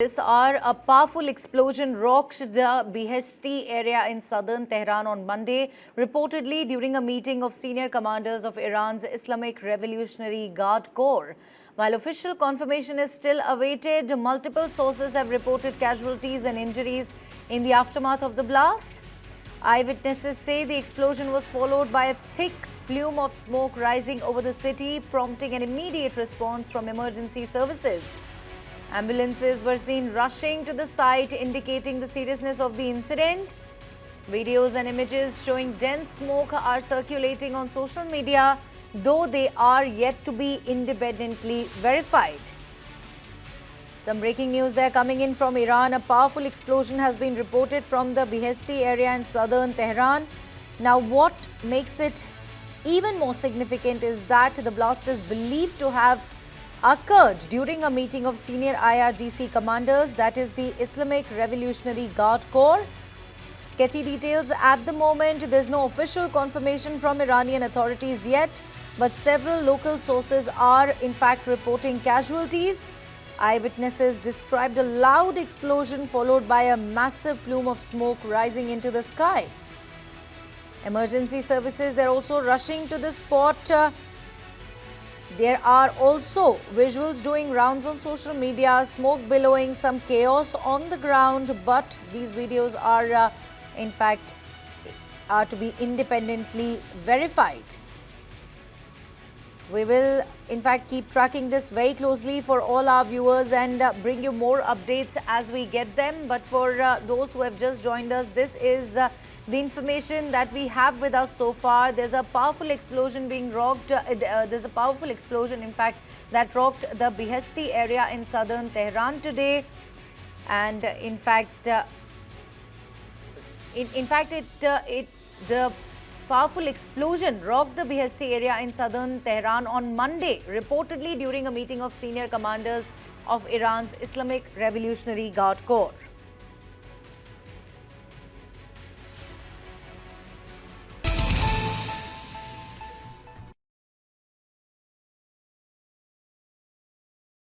this hour, a powerful explosion rocked the Beheshti area in southern Tehran on Monday, reportedly during a meeting of senior commanders of Iran's Islamic Revolutionary Guard Corps. While official confirmation is still awaited, multiple sources have reported casualties and injuries in the aftermath of the blast. Eyewitnesses say the explosion was followed by a thick plume of smoke rising over the city, prompting an immediate response from emergency services. Ambulances were seen rushing to the site, indicating the seriousness of the incident. Videos and images showing dense smoke are circulating on social media, though they are yet to be independently verified. Some breaking news there coming in from Iran. A powerful explosion has been reported from the Beheshti area in southern Tehran. Now, what makes it even more significant is that the blast is believed to have occurred during a meeting of senior IRGC commanders, that is the Islamic Revolutionary Guard Corps. Sketchy details at the moment. There's no official confirmation from Iranian authorities yet, but several local sources are in fact reporting casualties. Eyewitnesses described a loud explosion followed by a massive plume of smoke rising into the sky. Emergency services, they're also rushing to the spot. There are also visuals doing rounds on social media, smoke billowing, some chaos on the ground, but these videos are in fact to be independently verified. We will in fact keep tracking this very closely for all our viewers and bring you more updates as we get them. But for those who have just joined us, this is the information that we have with us so far. There's a powerful explosion being rocked. There's a powerful explosion, in fact, that rocked the Beheshti area in southern Tehran today. And in fact, the powerful explosion rocked the Beheshti area in southern Tehran on Monday, reportedly during a meeting of senior commanders of Iran's Islamic Revolutionary Guard Corps.